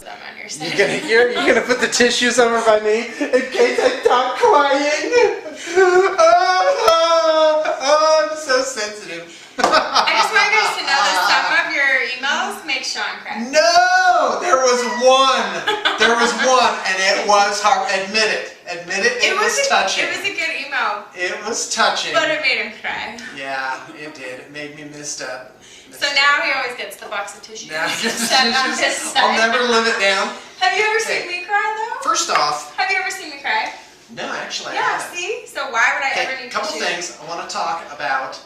them on your side. You're gonna put the tissues over my knee in case I stop crying. Oh, I'm so sensitive. I just want you guys to know that some of your emails make Sean cry. No, there was one, and it was hard. Admit it. It was touching. It was a good email. It was touching. But it made him cry. Yeah, it did. It made me messed up. So now he always gets the box of tissues. Now he gets the set on his tissues. side. I'll never live it down. Have you ever seen me cry though? First off, have you ever seen me cry? no, actually, I Yeah. haven't. See. So why would I ever need a couple tissues? things I want to talk about.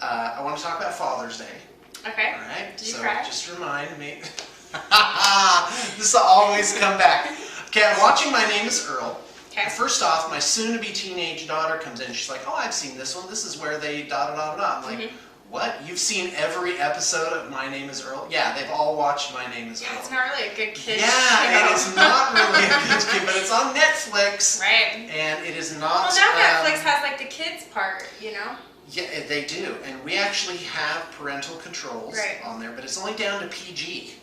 I want to talk about Father's Day. Okay. All right. Did you so cry? just remind me. This will always come back. Okay, I'm watching My Name is Earl. Okay. First off, my soon-to-be teenage daughter comes in. She's like, "Oh, I've seen this one. This is where they da da da da." I'm like, "What? You've seen every episode of My Name is Earl?" Yeah, they've all watched My Name is Earl. Yeah, it's not really a good kid. Yeah, it is not really a good kid, but it's on Netflix. Right. And it is not. Well, now Netflix has like the kids part, you know. Yeah, they do, and we actually have parental controls Right. on there, but it's only down to PG.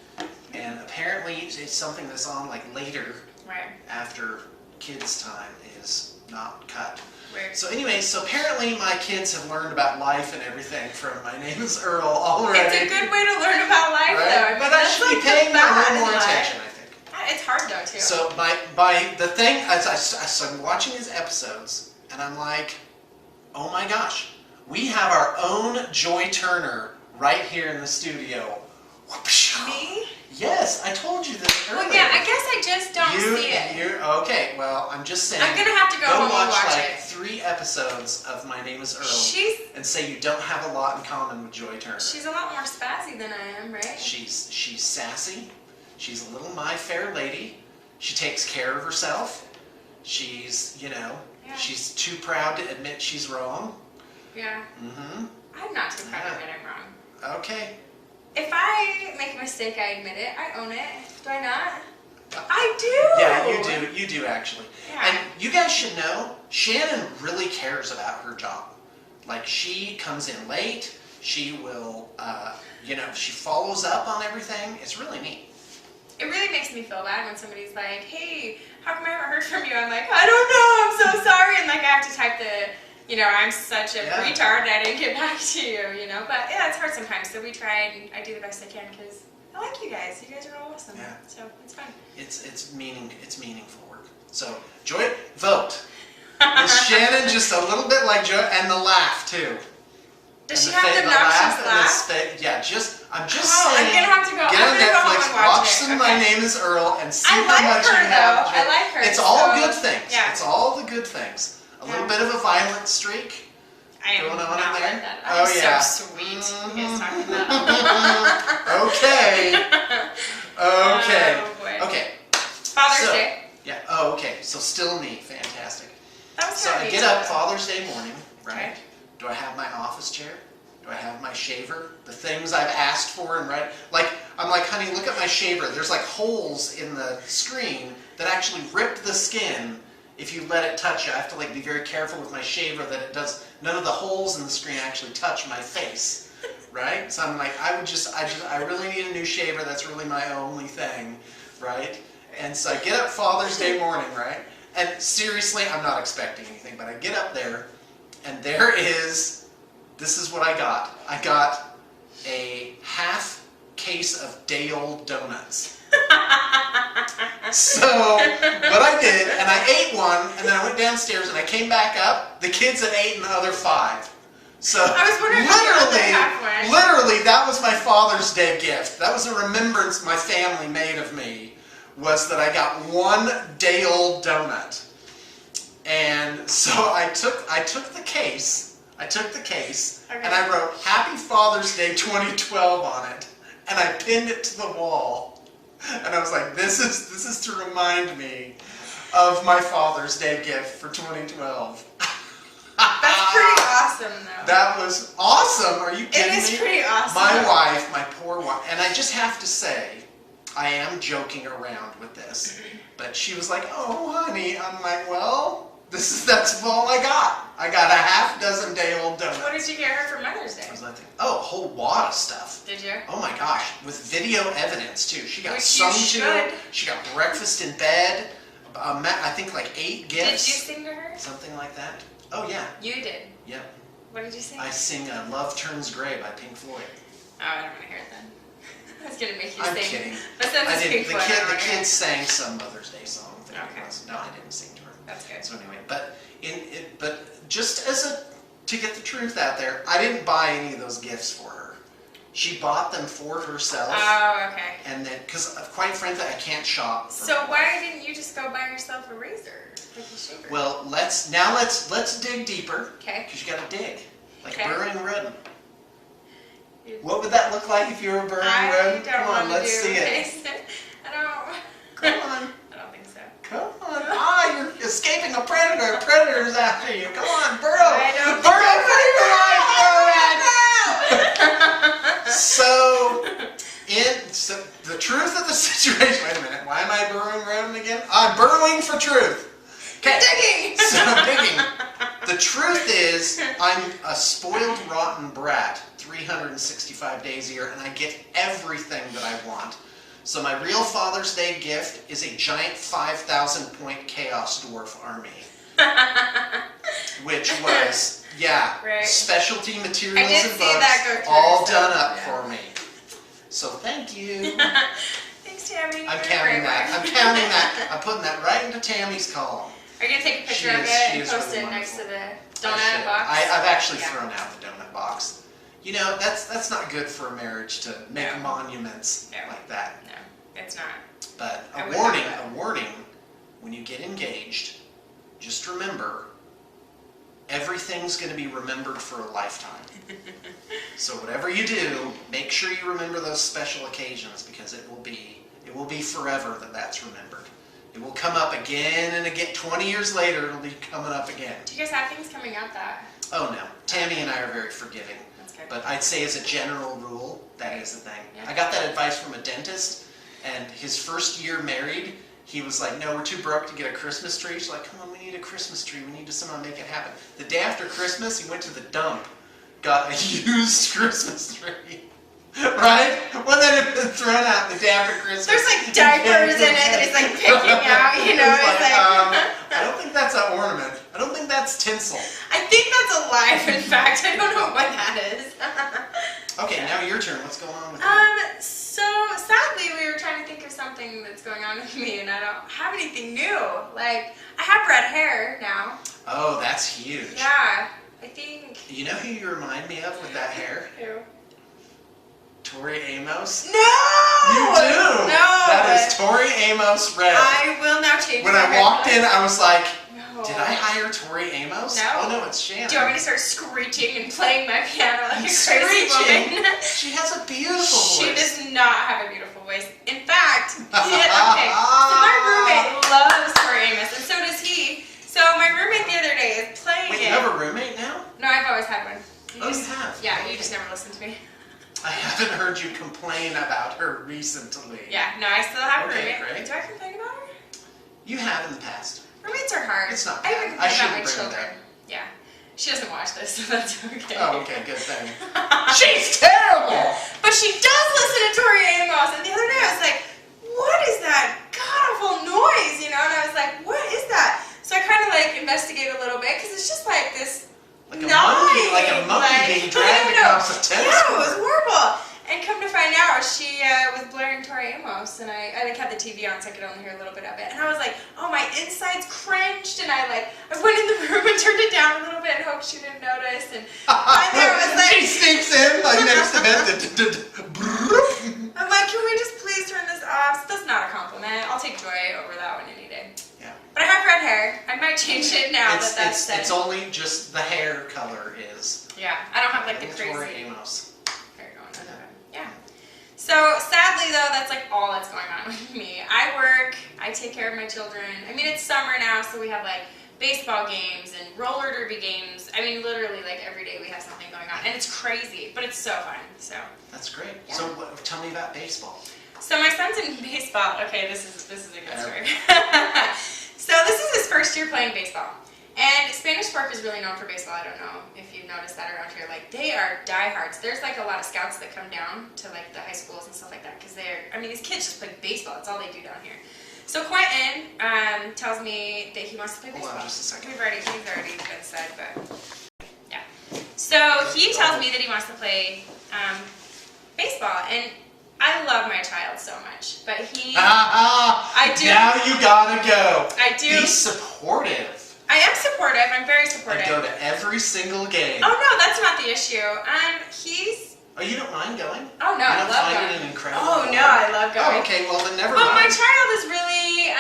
And apparently, it's something that's on like later, Right. after kids' time is not cut. Right. So anyway, so apparently my kids have learned about life and everything from My Name is Earl already. It's a good way to learn about life, right? though. I mean, But I should be paying them a little more attention, I think. It's hard though too. So by the thing, so I'm watching his episodes, and I'm like, oh my gosh, we have our own Joy Turner right here in the studio. Me? Yes, I told you this earlier. Well, yeah, I guess I just don't see it. You're okay. Well, I'm just saying. I'm gonna have to go home and watch like it. 3 episodes of My Name is Earl. And say you don't have a lot in common with Joy Turner. She's a lot more spazzy than I am, right? She's sassy. She's a little My Fair Lady. She takes care of herself. She's, she's too proud to admit she's wrong. Yeah. Mm-hmm. I'm not too proud to admit I'm wrong. Okay. If I make a mistake, I admit it. I own it. Do I not? I do. Yeah, you do. You do actually. Yeah. And you guys should know, Shannon really cares about her job. Like, she comes in late. She will, she follows up on everything. It's really neat. It really makes me feel bad when somebody's like, "Hey, how come I haven't heard from you?" I'm like, "I don't know. I'm so sorry." And like, I have to type the. I'm such a retard that I didn't get back to you, But yeah, it's hard sometimes. So we try and I do the best I can because I like you guys. You guys are all awesome. Yeah. So it's fun. It's meaningful work. So Joy, vote. Is Shannon just a little bit like Joy, and the laugh too? Does she have the obnoxious laugh? Yeah, I'm just I'm saying. gonna have to go. Get I'm on gonna go home Netflix, and watch it. some My Name is Earl, and see I how like much her, you have. though. I like her, It's all so- good things. Yeah. It's all the good things. A little bit of a violent streak. I am going on not in there? like that. Oh, I'm yeah. so sweet. You guys talking about? Okay. Okay. Oh, boy. Okay. Father's Day. Yeah. Oh, okay. So still me. Fantastic. That was So kinda I neat, get up too. Father's Day morning, right? Okay. Do I have my office chair? Do I have my shaver? The things I've asked for and right? Like, I'm like, honey, look at my shaver. There's like holes in the screen that actually rip the skin if you let it touch you. I have to like be very careful with my shaver that it does, none of the holes in the screen actually touch my face, right? So I'm like, I really need a new shaver. That's really my only thing, right? And so I get up Father's Day morning, right? And seriously, I'm not expecting anything, but I get up there, and this is what I got. I got a half case of day-old donuts. So, what I did, and I ate one, and then I went downstairs, and I came back up. The kids had eaten the other 5. So, I was wondering how the other half went. literally, that was my Father's Day gift. That was a remembrance my family made of me, was that I got one day-old donut. And so I took the case, Okay. and I wrote Happy Father's Day 2012 on it, and I pinned it to the wall. And I was like, this is to remind me of my Father's Day gift for 2012. That's pretty awesome, though. That was awesome. Are you kidding me? It is pretty awesome. My wife, my poor wife, and I just have to say, I am joking around with this, but she was like, "Oh, honey," I'm like, "Well, That's all I got. I got a half dozen day-old donuts. What did you get her for Mother's Day? What was I thinking? Oh, a whole wad of stuff. Did you? Oh my gosh, with video evidence too. She got Which sung you to. should. She got breakfast in bed. I think like 8 gifts. Did you sing to her? Something like that. Oh yeah. You did. Yep. What did you sing? I sing "Love Turns Gray" by Pink Floyd. Oh, I don't want to hear it then. I was gonna make you I'm sing. kidding. But since I it's didn't. Pink Floyd, I don't The wanna hear kids it. sang some Mother's Day song. I think Okay. it was. No, I didn't sing to her. That's good. So anyway, but just to get the truth out there, I didn't buy any of those gifts for her. She bought them for herself. Oh, okay. And then, because quite frankly, I can't shop. So why didn't you just go buy yourself a razor, like a shaver? Well, let's dig deeper. Okay. Because you got to dig, like Okay. burrowing rodent. What would that look like if you were a burrowing rodent? Come on, let's see it. I don't. Come on. I don't think so. Come on. You're escaping a predator. A predator's after you. Come on, burrow. I don't think Burrow for your life, No! So the truth of the situation. Wait a minute. Why am I burrowing rodent again? I'm burrowing for truth. Okay. Digging. So I'm digging. The truth is, I'm a spoiled, rotten brat 365 days a year, and I get everything that I want. So my real Father's Day gift is a giant 5,000-point Chaos Dwarf army. Which was, Right. specialty materials I did and see books that go through, all so, done up yeah. for me. So thank you. Thanks, Tammy. I'm You're counting a that. great I'm one. counting that. I'm putting that right into Tammy's column. Are you gonna take a picture She of is- it she and is post really it next to wonderful. the donut box? I've actually Yeah. thrown out the donut box. You know, that's not good for a marriage to make No. monuments No. like that. No, it's not. But I a wouldn't warning, do that. a warning, when you get engaged, just remember, everything's going to be remembered for a lifetime. So whatever you do, make sure you remember those special occasions, because it will be forever that's remembered. It will come up again and again. 20 years later, it'll be coming up again. Do you guys have things coming out that? Oh no, Tammy and I are very forgiving. That's good. But I'd say as a general rule, that is the thing. Yeah. I got that advice from a dentist, and his first year married, he was like, no, we're too broke to get a Christmas tree. She's like, come on, we need a Christmas tree. We need to somehow make it happen. The day after Christmas, he went to the dump, got a used Christmas tree. Right? One that had been thrown out the day after Christmas. There's like diapers in it that he's like picking out, you know? It's like, I don't think that's an ornament. I don't think that's tinsel. I think that's a life, in fact. I don't know what that is. Okay, now your turn. What's going on with you? So sadly, we were trying to think of something that's going on with me, and I don't have anything new. Like, I have red hair now. Oh, that's huge. Yeah, I think. You know who you remind me of with that hair? Who? Tori Amos. No! You do! No! That is Tori Amos red. I will now change When my I walked in, haircut. I was like, No. did I hire Tori Amos? No. Oh no, it's Shannon. Do you want me to start screeching and playing my piano like a crazy Screeching? woman? She has a beautiful She voice. does not have a beautiful voice. In fact, okay, so my roommate loves Tori Amos, and so does he. So my roommate the other day is playing Wait, it. you have a roommate now? No, I've always had one. Oh, you have? Yeah, you just never listened to me. I haven't heard you complain about her recently. Yeah, no, I still have a Okay, roommate. great. Do I complain about her? You have in the past. Roommates are hard. It's not I bad. even I complain about shouldn't my bring children. that. Yeah. She doesn't watch this, so that's okay. Oh, okay, good thing. She's terrible! But she does listen to Tori Amos, and the other day I was like, what is that god-awful noise, you know? And I was like, what is that? So I kind of like investigate a little bit, because it's just like this Like a monkey, being dragged across a tennis Yeah, court. it was horrible. And come to find out, she was blaring Tori Amos, and I like had the TV on so I could only hear a little bit of it. And I was like, oh, my insides cringed, and I went in the room and turned it down a little bit and hoped she didn't notice. And finally I was like, she sneaks in like next to bed. I'm like, can we just please turn this off? So that's not a compliment. I'll take joy over that one any day. Yeah. But I have red hair. I might change it now that that's said. It's only just the hair color is. Yeah, I don't have like the Tori crazy Amos. hair going on. Yeah. So sadly though, that's like all that's going on with me. I work, I take care of my children. I mean, it's summer now, so we have like baseball games and roller derby games. I mean, literally like every day we have something going on, and it's crazy, but it's so fun. So That's great. Yeah. So tell me about baseball. So my son's in baseball. Okay, this is a good story. So this is his first year playing baseball. And Spanish Fork is really known for baseball. I don't know if you've noticed that around here. Like, they are diehards. There's like a lot of scouts that come down to like the high schools and stuff like that because these kids just play baseball. It's all they do down here. So Quentin tells me that he wants to play baseball. Hold on just a second. He's already been said, but yeah. So he tells me that he wants to play baseball, and I love my child so much, but I do. Now you gotta go. I do. Be supportive. I am supportive. I'm very supportive. And go to every single game. Oh no, that's not the issue. He's. Oh, you don't mind going? Oh no, I love going. You don't find it an incredible? Oh no, I love going. Oh, okay, well then never mind. mind. But my child is really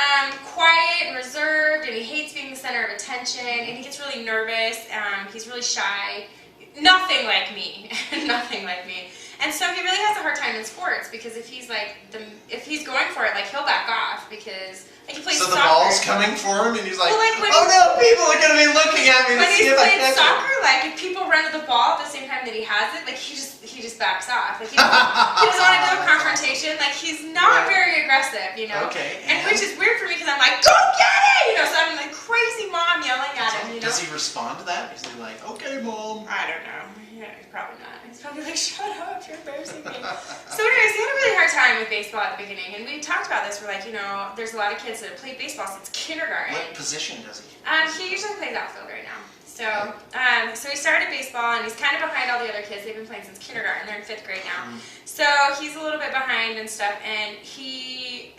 quiet and reserved, and he hates being the center of attention, and he gets really nervous. He's really shy. Nothing like me. Nothing like me. And so he really has a hard time in sports because if he's going for it, like he'll back off because like he plays soccer. So the ball's coming for him and he's like, well, like oh no, people are going to be looking at me to see if I When he's playing catch soccer, it. like if people run to the ball at the same time that he has it, like he just backs off. Like he doesn't want to do a confrontation. Like he's not very aggressive, you know. Okay. And which is weird for me because I'm like, go get it, you know. So I'm like crazy mom yelling at him, you know. Does he respond to that? Is he like, okay, mom? I don't know. Yeah, probably not. He's probably like, shut up, you're embarrassing me. So anyways, he had a really hard time with baseball at the beginning, and we talked about this. We're like, you know, there's a lot of kids that have played baseball since kindergarten. What position does he? He usually plays outfield right now. So, so he started baseball, and he's kind of behind all the other kids. They've been playing since kindergarten. They're in 5th grade now. So he's a little bit behind and stuff, and he,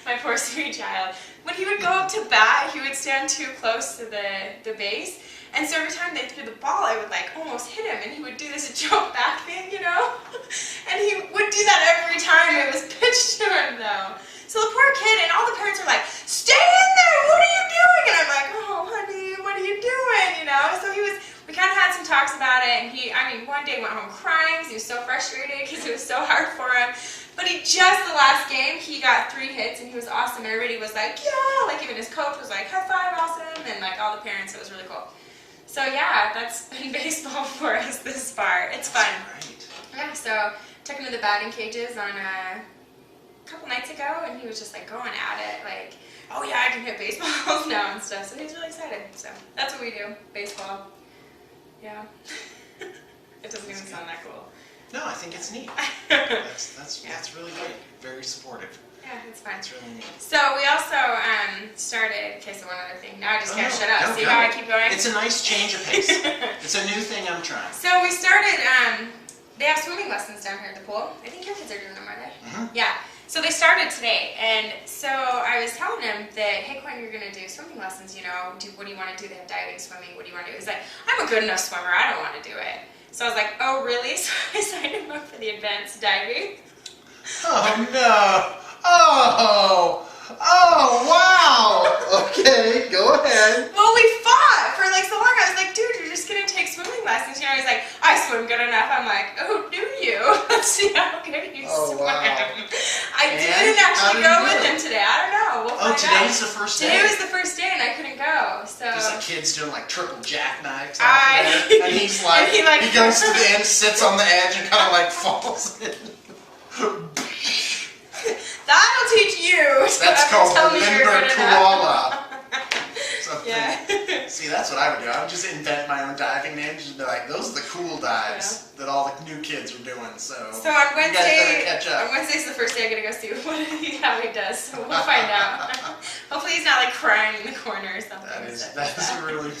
my poor sweet child, when he would go up to bat, he would stand too close to the base. And so every time they threw the ball, I would like almost hit him, and he would do this jump back thing, you know? And he would do that every time it was pitched to him, though. So the poor kid, and all the parents are like, stay in there, what are you doing? And I'm like, oh, honey, what are you doing, you know? So we kind of had some talks about it, and one day went home crying because he was so frustrated because it was so hard for him. But the last game, he got 3 hits, and he was awesome. Everybody was like, yeah, like even his coach was like, high five, awesome, and like all the parents, it was really cool. So yeah, that's been baseball for us this far. It's fun. Right. Yeah, so took him to the batting cages on a couple nights ago, and he was just like going at it, like, oh yeah, I can hit baseballs now and stuff. So he's really excited. So that's what we do, baseball. Yeah. It doesn't even sound that cool. No, I think it's neat. That's really great. Very supportive. Yeah, it's fun. It's really neat. So we also started, okay, so one other thing. Now I just gotta shut up. See No. how I keep going? It's a nice change of pace. It's a new thing I'm trying. So we started, they have swimming lessons down here at the pool. I think your kids are doing them, are they? Mm-hmm. Yeah. So they started today, and so I was telling him that, hey, Quinn, you're going to do swimming lessons, you know, what do you want to do? They have diving, swimming, what do you want to do? He's like, I'm a good enough swimmer, I don't want to do it. So I was like, oh, really? So I signed him up for the advanced diving. Oh, no. Oh, wow. Okay, go ahead. Well, we fought for like so long. I was like, dude, you're just going to take swimming lessons. You know, he's like, I swim good enough. I'm like, oh, do you? Let's see how good you swim. Wow. I didn't actually go with him today. I don't know. We'll find out. Today's the first day? Today was the first day, and I couldn't go. So there's like kids doing like triple jackknives and he's like, he goes to the end, sits on the edge, and kind of like falls in. That'll teach you. That's called limber koala. Yeah. See, that's what I would do. I would just invent my own diving names and be like, those are the cool dives that all the new kids are doing. So on Wednesday, you guys better catch up. On Wednesday's the first day I'm gonna go see how he does. So we'll find out. Hopefully he's not like crying in the corner or something. That's really.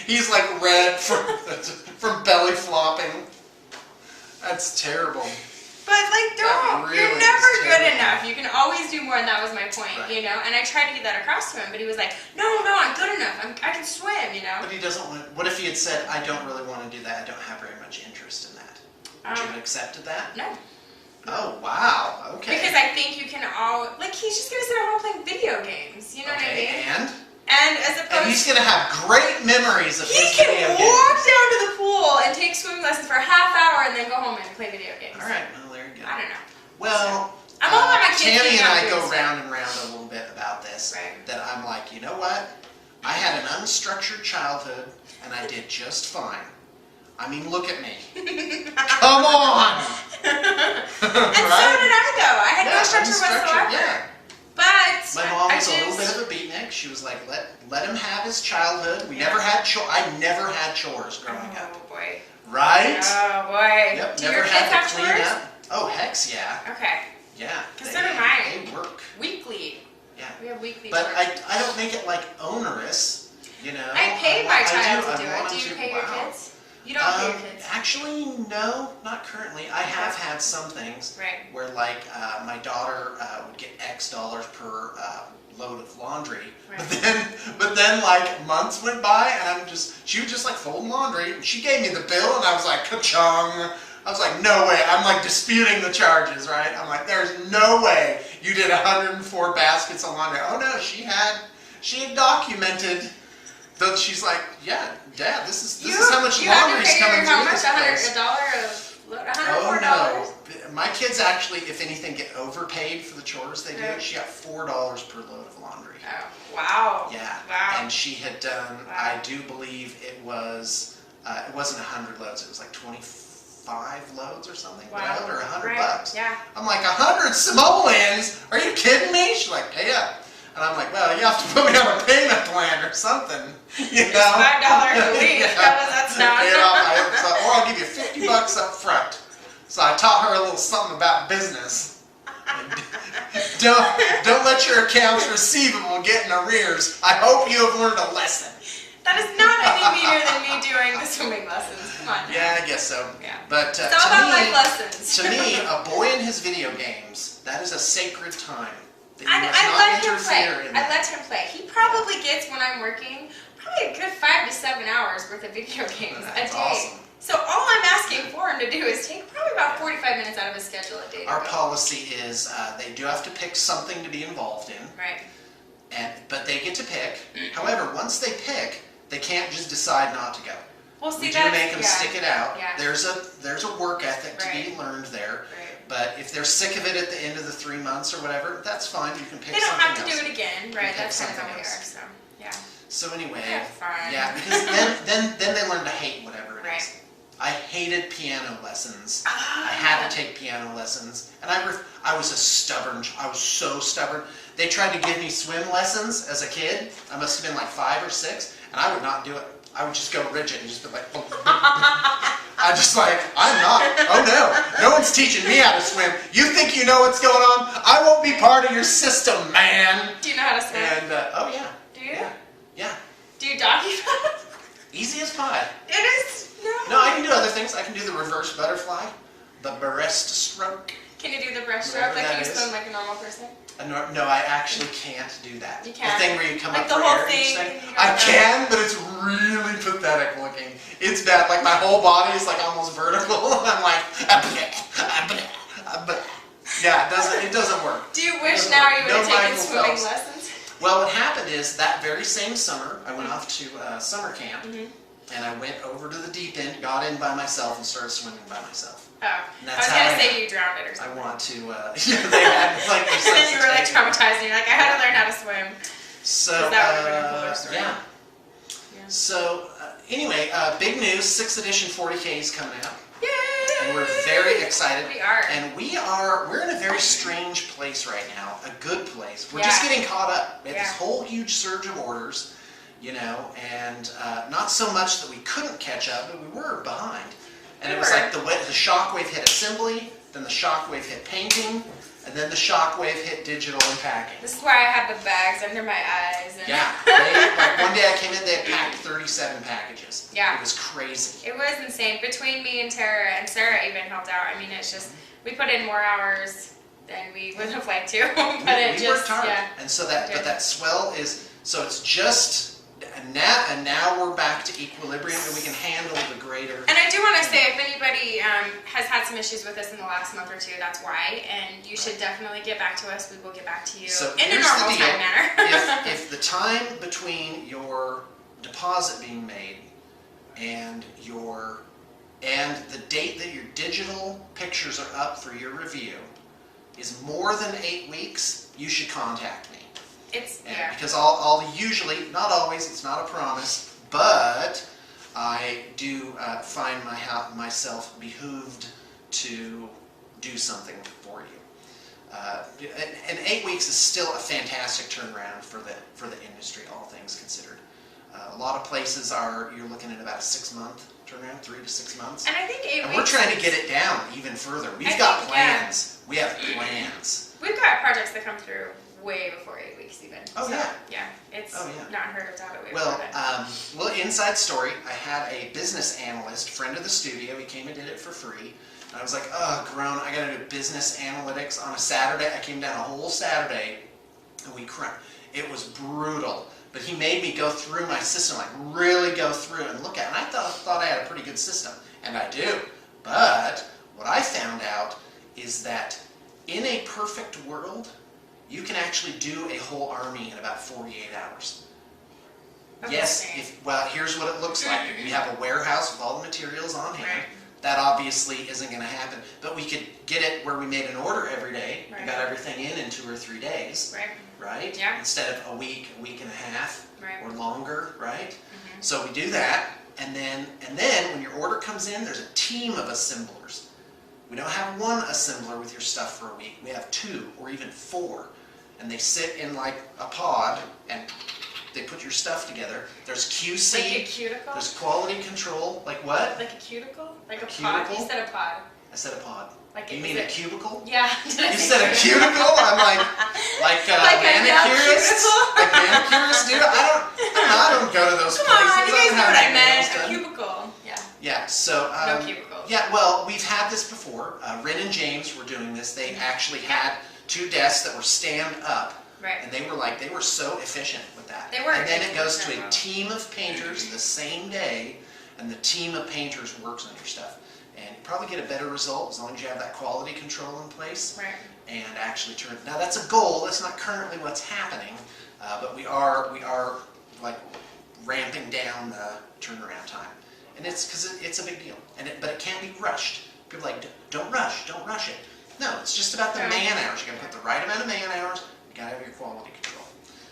He's like red from belly flopping. That's terrible. But like, you're never good enough. You can always do more, and that was my point, you know. And I tried to get that across to him, but he was like, no, I'm good enough. I can swim, you know. But he doesn't want. What if he had said, I don't really want to do that. I don't have very much interest in that. Would you have accepted that? No. Oh wow. Okay. Because I think you can he's just gonna sit at home playing video games. You know what I mean? And as opposed, and he's gonna have great memories of his He video can games. walk down to the pool and take swimming lessons for a half hour and then go home and play video games. All right. Well, there you go. I don't know. Well, I'm all about my kids. Tammy and I go round and round a little bit about this. Right. That I'm like, you know what? I had an unstructured childhood, and I did just fine. I mean, look at me. Come on! And so did I, though. I had no structure whatsoever. Yeah. But my mom was a little bit of a beatnik. She was like, let him have his childhood. We never had I never had chores growing up. Oh boy. Right? Oh boy. Yep. Do never your had kids to have clean chores? up. Oh, hex yeah. Okay. Yeah. Because so do mine. They work. Weekly. Yeah. We have weekly But chores. I don't make it like onerous, you know. I pay my child I to do want it. Do them you to- pay your wow. kids? You don't pay your kids. Actually, no, not currently. I have had some things Right. where, like, my daughter would get X dollars per load of laundry, Right. but then like months went by, and she was just like folding laundry, and she gave me the bill, and I was like, ka-chung. I was like, no way. I'm like disputing the charges, right? I'm like, there's no way you did 104 baskets of laundry. Oh no, she had documented. Though she's like, yeah, Dad, this is how much laundry's coming through this place. $104? Oh no, my kids actually, if anything, get overpaid for the chores they do. She got $4 per load of laundry. Oh, wow. Yeah. Wow. And she had done, Wow. I do believe it wasn't 100 loads, it was like 25 loads or something. Wow. Or $100 Right. bucks. Yeah. I'm like, 100 simoleons? Are you kidding me? She's like, pay up. And I'm like, well, you have to put me on a payment plan or something. You know? $5 a week. Yeah. That's not. Pay it off, or I'll give you $50 up front. So I taught her a little something about business. Don't let your accounts receivable get in arrears. I hope you have learned a lesson. That is not any meaner than me doing the swimming lessons. Come on. Now. Yeah, I guess so. Yeah. But It's all about life lessons. to me, a boy in his video games, that is a sacred time. That you I must not let him interfere play. in. I let him play. He probably gets, when I'm working, probably a good 5 to 7 hours worth of video games a That's day. awesome. So all I'm asking for him to do is take probably about 45 minutes out of his schedule a day. Our policy is they do have to pick something to be involved in, Right. but they get to pick. However, once they pick, they can't just decide not to go. Well, see, We do that's, make them yeah. stick it out. Yeah. There's a work ethic to be Right. learned there. Right. But if they're sick of it at the end of the 3 months or whatever, that's fine. You can pick They don't something have to else. do it again, right? pick That's kind of something how we are. else. So, yeah. So anyway, Have fun. yeah, because then they learn to hate whatever it is. Right. I hated piano lessons. Ah. I had to take piano lessons, and I was so stubborn. They tried to give me swim lessons as a kid. I must have been like 5 or 6, and I would not do it. I would just go rigid and just be like, I'm just like, I'm not. Oh no, no one's teaching me how to swim. You think you know what's going on? I won't be part of your system, man. Do you know how to swim? And oh yeah. Do you? Yeah. Do you doggy paddle? Easy as pie. It is. No, I can do other things. I can do the reverse butterfly, the breaststroke. Can you do the breaststroke? Whatever Like that you is. swim like a normal person? No, I actually can't do that. You can't? The thing where you come Like up the for whole air thing, each you thing. don't I know. can, but it's really pathetic looking. It's bad. Like my whole body is like almost vertical, and I'm like, yeah, it doesn't work. Do you wish now you would have taken Michael swimming Phelps. lessons? Well, what happened is that very same summer, I went off to summer camp, and I went over to the deep end, got in by myself, and started swimming by myself. Oh, I That's was how gonna I say am. you drowned it or I something. want to, they had like And then you were like resuscitated. traumatized and you're like, I had to learn how to swim. So, that would've been a cooler story. yeah. Yeah. So, anyway, big news, 6th edition 40K is coming out. Yay! And we're very excited. We are. And we're in a very strange place right now, a good place. We're just getting caught up. We had this whole huge surge of orders, you know, and not so much that we couldn't catch up, but we were behind. And it was like the shockwave hit assembly, then the shockwave hit painting, and then the shockwave hit digital and packing. This is why I had the bags under my eyes. And Yeah, like one day I came in, they had packed 37 packages. Yeah. It was crazy. It was insane. Between me and Sarah even helped out. I mean, it's just, we put in more hours than we would have liked to. But we worked hard. And so that swell is, so it's just, and now we're back to equilibrium and we can handle the greater. And I do want to say, if anybody has had some issues with us in the last month or two, that's why. And you should definitely get back to us. We will get back to you So in a here's the normal deal. time manner. if the time between your deposit being made and the date that your digital pictures are up for your review is more than 8 weeks, you should contact me. Because I'll usually, not always, it's not a promise, but I do find myself behooved to do something for you. and 8 weeks is still a fantastic turnaround for the industry, all things considered. A lot of places you're looking at about a 6-month turnaround, 3 to 6 months. And I think 8 weeks. And we're trying to get it down even further. We've got plans. Yeah. We have plans. We've got projects that come through way before 8 weeks even. Oh, so, yeah. Yeah, it's not unheard of to have it way well, before well, inside story, I had a business analyst, friend of the studio. He came and did it for free. And I was like, oh, grown, I got to do business analytics on a Saturday. I came down a whole Saturday, and it was brutal. But he made me go through my system, like really go through and look at it. And I thought I had a pretty good system, and I do. But what I found out is that in a perfect world, you can actually do a whole army in about 48 hours. Okay. Yes, well, here's what it looks like. We have a warehouse with all the materials on hand. Right. That obviously isn't going to happen. But we could get it where we made an order every day. Right. We got everything in 2 or 3 days. Right. Right? Yeah. Instead of a week and a half, right. or longer, right? Mm-hmm. So we do that, and then when your order comes in, there's a team of assemblers. We don't have one assembler with your stuff for a week. We have 2 or even 4, and they sit in like a pod and they put your stuff together. There's QC. Like a cuticle? There's quality control. Like what? Like a cuticle? Like a pod? Cuticle? You said a pod. I said a pod. Like you mean a cubicle? Yeah. You said a cuticle? I'm like manicurists? Like manicurists do? I don't go to those Come places. on, you guys know what I meant. A cubicle. Yeah. Yeah, so... no cubicle. Yeah, well, we've had this before. Ren and James were doing this. They actually had 2 desks that were stand up. Right. And they were so efficient with that. They were. And then it goes to a team of painters the same day, and the team of painters works on your stuff. And you probably get a better result as long as you have that quality control in place. Right. And actually turn. Now that's a goal. That's not currently what's happening, but we are like ramping down the turnaround time, and it's because it's a big deal. But it can't be rushed. People are like, don't rush it. No, it's just about the man hours. You got to put the right amount of man hours. You got to have your quality control.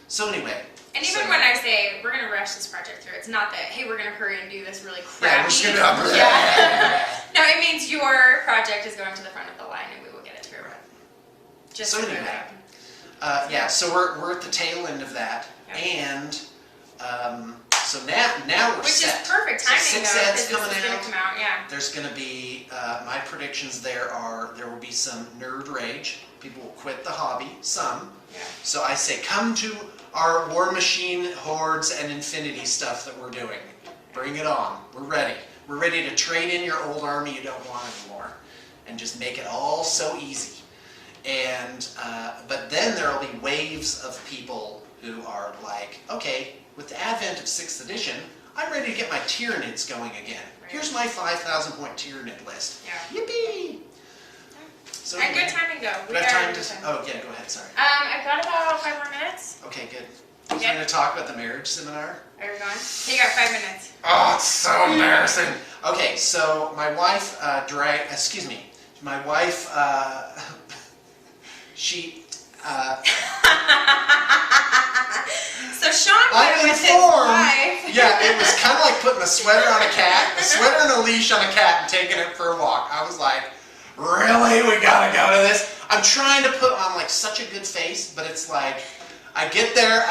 So anyway. And even when I say we're going to rush this project through, it's not that, hey, we're going to hurry and do this really crappy. Yeah, we're just going to No, it means your project is going to the front of the line and we will get it through. Right. Just so to anyway, that. so we're at the tail end of that, and so now we're Which set. is perfect timing, so 6 though, ads because coming this is going to come out, yeah. There's going to be, my predictions there will be some nerd rage. People will quit the hobby, some. Yeah. So I say, come to our War Machine, Hordes, and Infinity stuff that we're doing. Bring it on. We're ready. We're ready to trade in your old army you don't want anymore and just make it all so easy. And but then there will be waves of people who are like, okay, with the advent of 6th edition, I'm ready to get my Tyranids going again. Right. Here's my 5,000 point Tyranid list. Yeah. Yippee! So And good timing, though. We have time to... Oh, yeah, go ahead, sorry. I've got about 5 more minutes. Okay, good. Are you going to talk about the marriage seminar? Are you going? You got 5 minutes. Oh, it's so embarrassing. Okay, so my wife my wife, she... So Sean went with his wife. Yeah, it was kind of like putting a sweater on a cat, a sweater and a leash on a cat and taking it for a walk. I was like, really? We gotta go to this? I'm trying to put on like such a good face, but it's like, I get there,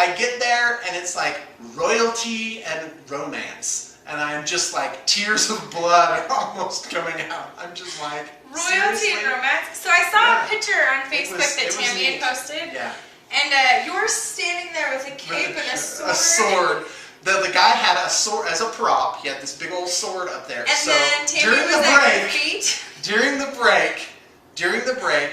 and it's like royalty and romance. And I'm just like, tears of blood are almost coming out. I'm just like, royalty seriously? and romance. So I saw a picture on Facebook that it was Tammy neat. had posted. Yeah. And you're standing there with a cape and a sword. A sword. The guy had a sword as a prop. He had this big old sword up there. And so then Tammy during was the at break, your feet. During the break,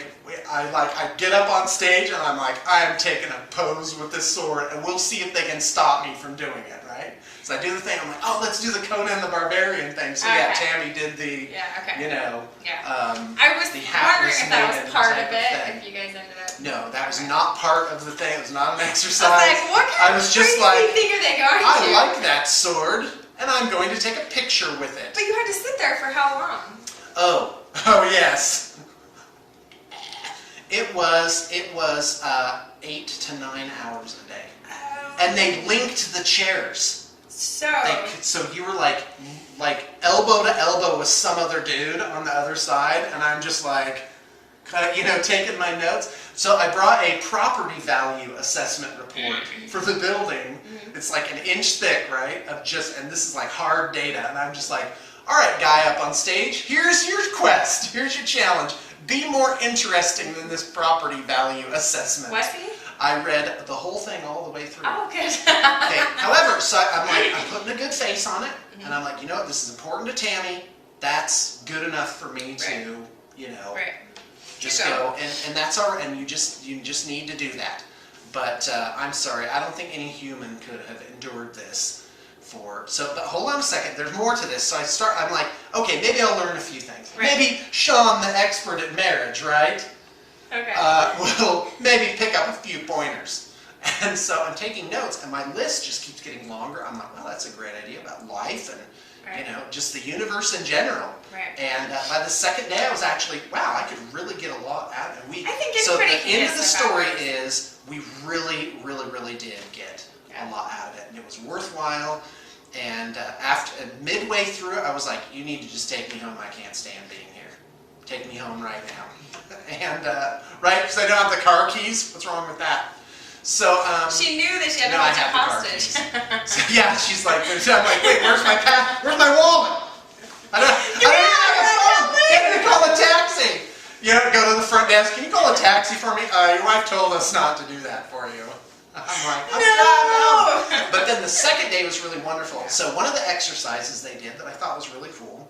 I get up on stage and I'm like, I am taking a pose with this sword, and we'll see if they can stop me from doing it, right? So I do the thing. I'm like, oh, let's do the Conan the Barbarian thing. So yeah, Tammy did the, I was the wondering if that was part of it. thing. If you guys ended up. No, that was not part of the thing. It was not an exercise. I was like, what kind of crazy thing are they going to? I like that sword, and I'm going to take a picture with it. But you had to sit there for how long? Oh yes. It was 8 to 9 hours a day, and they linked the chairs. So you were like elbow to elbow with some other dude on the other side, and I'm just like, taking my notes. So I brought a property value assessment report for the building. It's like an inch thick, right? And this is like hard data. And I'm just like, all right, guy up on stage, here's your quest. Here's your challenge. Be more interesting than this property value assessment. Was he? I read the whole thing all the way through. Oh, good. Okay. However, so I'm putting a good face on it, and I'm like, you know what, this is important to Tammy. That's good enough for me to, just go. And that's all right. And you just need to do that. But I'm sorry, I don't think any human could have endured this. But hold on a second, there's more to this. So I'm like, okay, maybe I'll learn a few things. Right. Maybe Sean, the expert at marriage, right? Okay. Will maybe pick up a few pointers. And so I'm taking notes, and my list just keeps getting longer. I'm like, well, that's a great idea about life and just the universe in general. Right. And by the second day, I was actually, wow, I could really get a lot out of it. I think it's so pretty the end of the story about is we really, really, really did get a lot out of it, and it was worthwhile. And midway through it, I was like, you need to just take me home. I can't stand being here. Take me home right now. And because I don't have the car keys. What's wrong with that? So she knew that she had to hold you hostage. So, yeah, she's like, I'm like, wait, where's my wallet? I don't have a phone. Can you call a taxi? Go to the front desk. Can you call a taxi for me? Your wife told us not to do that for you. I'm like, no. But then the second day was really wonderful. So one of the exercises they did that I thought was really cool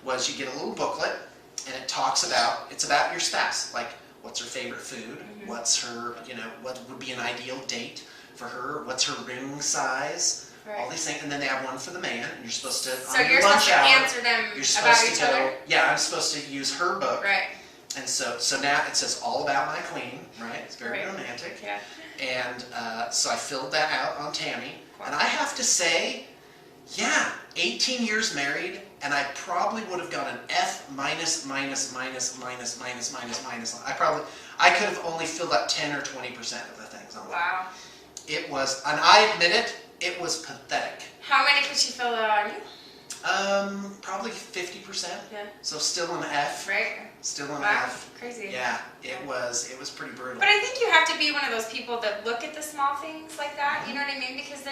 was you get a little booklet, and it's about your spouse. Like, what's her favorite food? What's her, what would be an ideal date for her? What's her ring size? Right. All these things. And then they have one for the man, and you're supposed to, so you're supposed to answer them about each other? Yeah, I'm supposed to use her book. Right. And so now it says all about my queen, right? It's very romantic. Yeah. And so I filled that out on Tammy. And I have to say, 18 years married, and I probably would have got an F minus. I could have only filled out 10 or 20% of the things on that. Wow. It was, and I admit it was pathetic. How many could she fill out on you? Probably 50%. Yeah. So still an F. Right. Still an wow. F. Crazy. Yeah, it was pretty brutal. But I think you have to be one of those people that look at the small things like that. You know what I mean? Because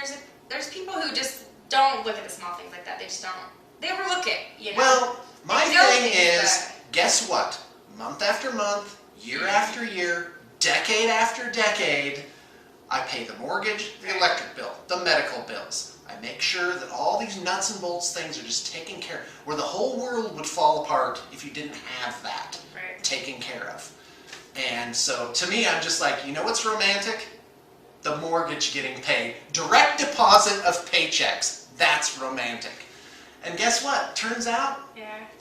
there's people who just don't look at the small things like that. They just don't. They overlook it. Well, my thing is, guess what? Month after month, year after year, decade after decade, I pay the mortgage, the electric bill, the medical bills. I make sure that all these nuts and bolts things are just taken care of, where the whole world would fall apart if you didn't have that taken care of. And so to me, I'm just like, you know what's romantic? The mortgage getting paid. Direct deposit of paychecks. That's romantic. And guess what? Turns out,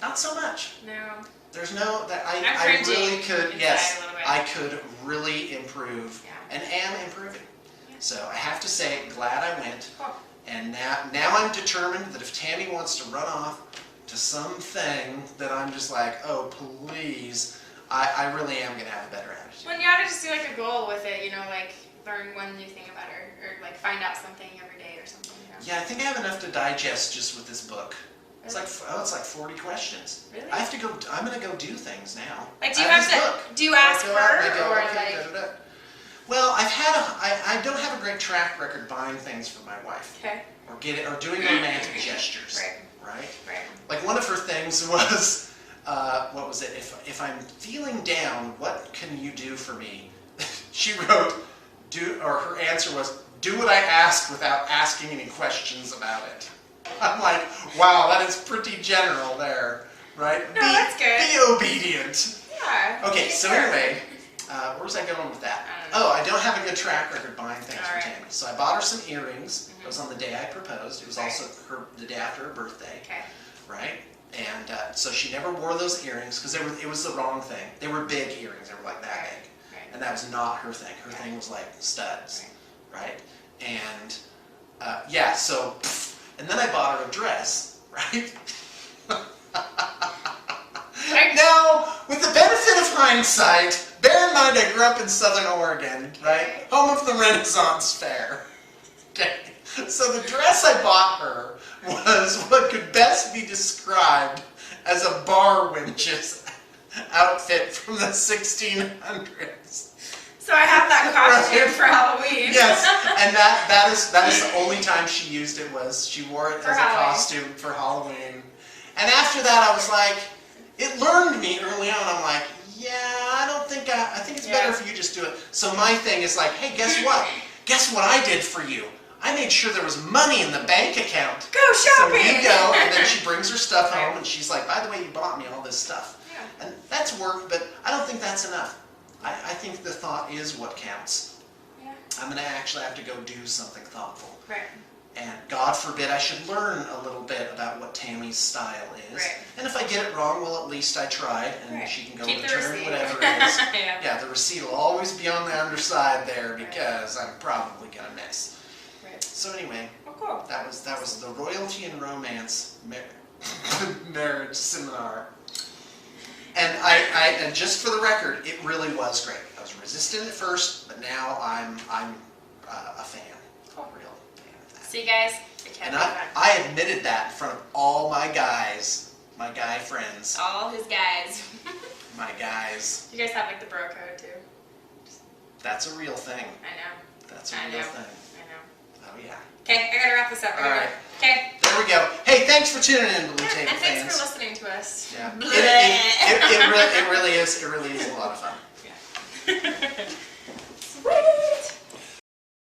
not so much. No. There's no, that I really could, I could really improve and am improving. Yeah. So I have to say, glad I went. Cool. And now I'm determined that if Tammy wants to run off to something that I'm just like, oh, please, I really am going to have a better attitude. Well, you ought to just do like a goal with it, like learn one new thing about her, or like find out something every day or something. Yeah, I think I have enough to digest just with this book. Really? It's like 40 questions. Really? I'm going to go do things now. Like, do you ask her, or like... Well, I don't have a great track record buying things for my wife. Okay. Or doing romantic gestures. Right. Right. Like one of her things was, what was it? If I'm feeling down, what can you do for me? She wrote, her answer was, do what I asked without asking any questions about it. I'm like, wow, that is pretty general there, right? No, that's good. Be obedient. Yeah. Okay, so anyway, where was I going with that? I don't have a good track record buying things for Tammy. So I bought her some earrings. It was on the day I proposed. It was also the day after her birthday. Okay. Right? And so she never wore those earrings because it was the wrong thing. They were big earrings. They were like that big. Right. And that was not her thing. Her thing was like studs. Right? And so, and then I bought her a dress. Right? Now, with the benefit of hindsight, bear in mind I grew up in Southern Oregon, right? Home of the Renaissance Fair. Okay. So the dress I bought her was what could best be described as a bar wench's outfit from the 1600s. So I have that costume for Halloween. Yes, and that is the only time she used it was she wore it as a costume for Halloween. And after that, I was like, it learned me early on. I'm like, yeah, I think it's better if you just do it. So my thing is like, hey, guess what? Guess what I did for you? I made sure there was money in the bank account. Go shopping! So you go, and then she brings her stuff home, and she's like, by the way, you bought me all this stuff. Yeah. And that's work, but I don't think that's enough. I think the thought is what counts. Yeah. I'm going to actually have to go do something thoughtful. Right. And God forbid I should learn a little bit about what Tammy's style is. Right. And if I get it wrong, well, at least I tried, and she can go return whatever it is. Yeah, the receipt will always be on the underside there because I'm probably going to miss. Right. So anyway, cool. That was the Royalty and Romance marriage seminar. And and just for the record, it really was great. I was resistant at first, but now I'm a fan. Cool. Real fan of that. See, guys, it can be fun. I admitted that in front of all my guys, my guy friends. All his guys. My guys. You guys have like the bro code too. That's a real thing. I know. That's a real thing. I know. Oh yeah. Okay, I gotta wrap this up. All right. Okay. There we go. Hey, thanks for tuning in, Blue Table and fans. Thanks for listening to us. Yeah. It really is a lot of fun.